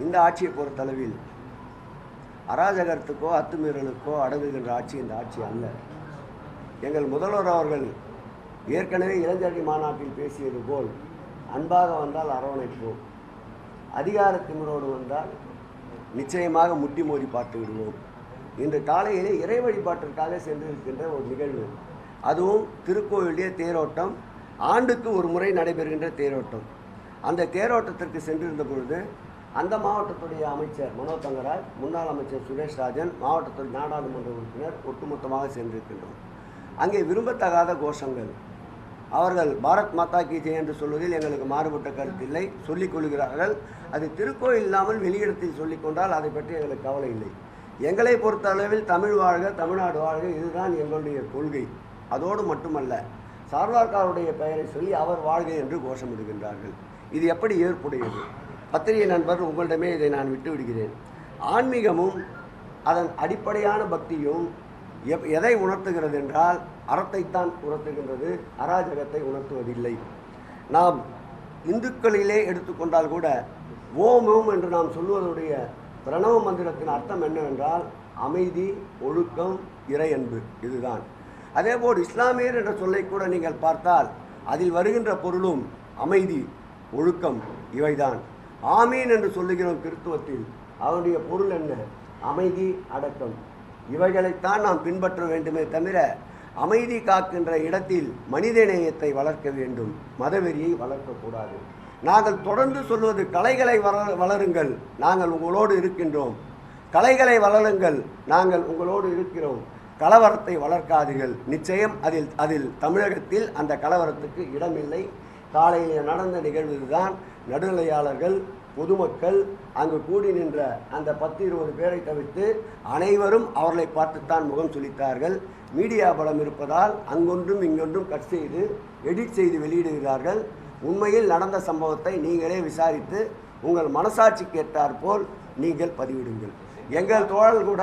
இந்த ஆட்சியை பொறுத்தளவில் அராஜகத்துக்கோ அத்துமீறலுக்கோ அடங்குகின்ற ஆட்சி இந்த ஆட்சி அல்ல. எங்கள் முதல்வர் அவர்கள் ஏற்கனவே இளைஞரணி மாநாட்டில் பேசியது போல் அன்பாக வந்தால் அரவணைப்போம், அதிகார திமிரோடு வந்தால் நிச்சயமாக முட்டி மோதி பார்த்து விடுவோம். இன்று காலையிலே இறை வழிபாட்டிற்காக சென்றிருக்கின்ற ஒரு நிகழ்வு, அதுவும் திருக்கோயிலே தேரோட்டம், ஆண்டுக்கு ஒரு முறை நடைபெறுகின்ற தேரோட்டம். அந்த தேரோட்டத்திற்கு சென்றிருந்த பொழுது அந்த மாவட்டத்துடைய அமைச்சர் மனோ தங்கராஜ், முன்னாள் அமைச்சர் சுரேஷ் ராஜன், மாவட்டத்துடைய நாடாளுமன்ற உறுப்பினர் ஒட்டுமொத்தமாக சென்றிருக்கின்றோம். அங்கே விரும்பத்தகாத கோஷங்கள், அவர்கள் பாரத் மாதா கி ஜெய் என்று சொல்வதில் எங்களுக்கு மாறுபட்ட கருத்தில்லை, சொல்லிக் கொள்கிறார்கள். அது திருக்கோயில் இல்லாமல் வெளியிடத்தில் சொல்லிக்கொண்டால் அதை பற்றி எங்களுக்கு கவலை இல்லை. எங்களை பொறுத்த அளவில் தமிழ் வாழ்க, தமிழ்நாடு வாழ்க, இதுதான் எங்களுடைய கொள்கை. அதோடு மட்டுமல்ல, சார்வார்காருடைய பெயரை சொல்லி அவர் வாழ்க என்று கோஷமிடுகின்றார்கள். இது எப்படி ஏற்புடையது? பத்திரிகை நண்பர், உங்களிடமே இதை நான் விட்டு விடுகிறேன். ஆன்மீகமும் அதன் அடிப்படையான பக்தியும் எதை உணர்த்துகிறது என்றால் அறத்தைத்தான் உணர்த்துகின்றது, அராஜகத்தை உணர்த்துவதில்லை. நாம் இந்துக்களிலே எடுத்துக்கொண்டால் கூட ஓம் ஓம் என்று நாம் சொல்வதுடைய பிரணவ மந்திரத்தின் அர்த்தம் என்னவென்றால் அமைதி, ஒழுக்கம், இறையன்பு, இதுதான். அதேபோல் இஸ்லாமியர் என்ற சொல்லை கூட நீங்கள் பார்த்தால் அதில் வருகின்ற பொருளும் அமைதி, ஒழுக்கம், இவைதான். ஆமீன் என்று சொல்லுகிறோம் கிறிஸ்துவத்தில், அவனுடைய பொருள் என்ன? அமைதி, அடக்கம். இவைகளைத்தான் நாம் பின்பற்ற வேண்டுமே தவிர அமைதி காக்கின்ற இடத்தில் மனிதநேயத்தை வளர்க்க வேண்டும், மதவெறியை வளர்க்கக்கூடாது. நாங்கள் தொடர்ந்து சொல்வது கலைகளை வளருங்கள், நாங்கள் உங்களோடு இருக்கின்றோம். கலைகளை வளருங்கள், நாங்கள் உங்களோடு இருக்கிறோம். கலவரத்தை வளர்க்காதீர்கள். நிச்சயம் அதில் தமிழகத்தில் அந்த கலவரத்துக்கு இடமில்லை. காலையில் நடந்த நிகழ்வு தான். நடுநிலையாளர்கள், பொதுமக்கள், அங்கு கூடி நின்ற அந்த 10-20 பேரை தவிர்த்து அனைவரும் அவர்களை பார்த்துத்தான் முகம் சுளித்தார்கள். மீடியா பலம் இருப்பதால் அங்கொன்றும் இங்கொன்றும் கட் செய்து எடிட் செய்து வெளியிடுகிறார்கள். உண்மையில் நடந்த சம்பவத்தை நீங்களே விசாரித்து உங்கள் மனசாட்சிக்கு ஏற்றாற்போல் நீங்கள் பதிவிடுங்கள். எங்கள் தோழல் கூட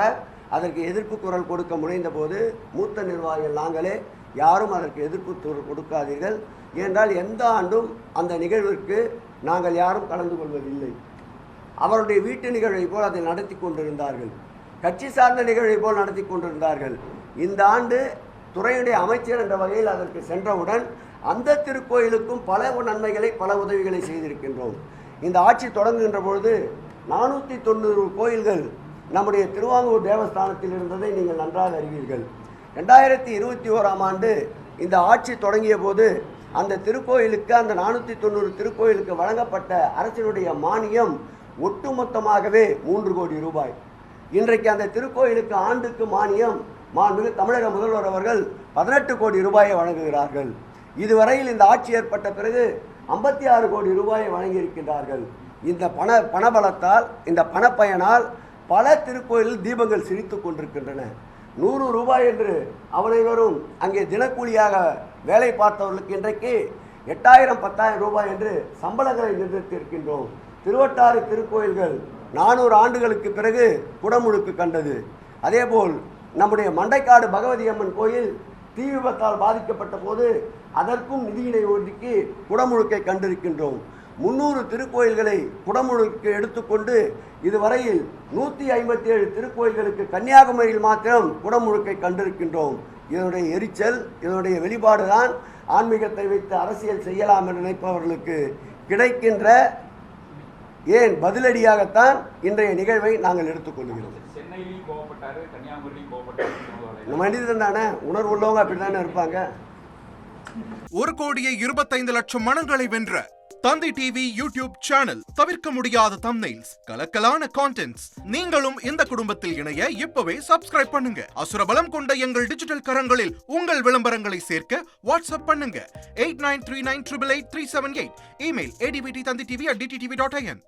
அதற்கு எதிர்ப்பு குரல் கொடுக்க முனைந்த போது மூத்த நிர்வாகிகள் நாங்களே யாரும் அதற்கு எதிர்ப்பு குரல் கொடுக்காதீர்கள், ஏனென்றால் எந்த ஆண்டும் அந்த நிகழ்விற்கு நாங்கள் யாரும் கலந்து கொள்வதில்லை. அவருடைய வீட்டு நிகழ்வை போல் அதை நடத்தி கொண்டிருந்தார்கள், கட்சி சார்ந்த நிகழ்வை போல் நடத்தி கொண்டிருந்தார்கள். இந்த ஆண்டு துறையுடைய அமைச்சர் என்ற வகையில் அதற்கு சென்றவுடன் அந்த திருக்கோயிலுக்கும் பல நன்மைகளை, பல உதவிகளை செய்திருக்கின்றோம். இந்த ஆட்சி தொடங்குகின்ற பொழுது 490 கோயில்கள் நம்முடைய திருவாங்கூர் தேவஸ்தானத்தில் இருந்ததை நீங்கள் நன்றாக அறிவீர்கள். 2021ஆம் ஆண்டு இந்த ஆட்சி தொடங்கிய போது அந்த திருக்கோயிலுக்கு, அந்த 490 திருக்கோயிலுக்கு வழங்கப்பட்ட அரசினுடைய மானியம் ஒட்டுமொத்தமாகவே 3 கோடி ரூபாய். இன்றைக்கு அந்த திருக்கோயிலுக்கு ஆண்டுக்கு மானியம் மாண்புமிகு தமிழக முதல்வர் அவர்கள் 18 கோடி ரூபாயை வழங்குகிறார்கள். இதுவரையில் இந்த ஆட்சி ஏற்பட்ட பிறகு 56 கோடி ரூபாயை வழங்கியிருக்கின்றார்கள். இந்த பணபலத்தால், இந்த பணப்பயனால் பல திருக்கோயிலில் தீபங்கள் சிரித்து கொண்டிருக்கின்றன. 100 ரூபாய் என்று அனைவரும் அங்கே தினக்கூலியாக வேலை பார்த்தவர்களுக்கு இன்றைக்கு 8000 10,000 ரூபாய் என்று சம்பளங்களை நிர்ணயித்திருக்கின்றோம். திருவட்டாறு திருக்கோயில்கள் 400 ஆண்டுகளுக்கு பிறகு குடமுழுக்கு கண்டது. அதேபோல் நம்முடைய மண்டைக்காடு பகவதி அம்மன் கோயில் தீ விபத்தால் பாதிக்கப்பட்ட போது அதற்கும் நிதியினை ஒதுக்கி குடமுழுக்கை கண்டிருக்கின்றோம். 300 திருக்கோயில்களை குடமுழுக்கு எடுத்துக்கொண்டு இதுவரையில் 157 திருக்கோயில்களுக்கு கன்னியாகுமரியில் மாத்திரம் குடமுழுக்கை கண்டிருக்கின்றோம். இதனுடைய எரிச்சல், இதனுடைய வெளிப்பாடு தான் ஆன்மீகத்தை வைத்து அரசியல் செய்யலாம் என்று நினைப்பவர்களுக்கு கிடைக்கின்ற ஏன் பதிலடியாகத்தான் இன்றைய நிகழ்வை நாங்கள் எடுத்துக்கொள்கிறோம். மனிதன் தானே, உணர்வு உள்ளவங்க அப்படித்தானே இருப்பாங்க. 1,25,00,000 மனங்களை வென்ற தந்தி டிவி யூடியூப் சேனல். தவிர்க்க முடியாத தம்ப்நெயில்ஸ், கலக்கலான கான்டென்ட்ஸ். நீங்களும் இந்த குடும்பத்தில் இணைய இப்பவே சப்ஸ்கிரைப் பண்ணுங்க. அசுரபலம் கொண்ட எங்கள் டிஜிட்டல் கரங்களில் உங்கள் விளம்பரங்களை சேர்க்க வாட்ஸ்அப் பண்ணுங்க. 8939888378. Email advttanditv@dttv.in.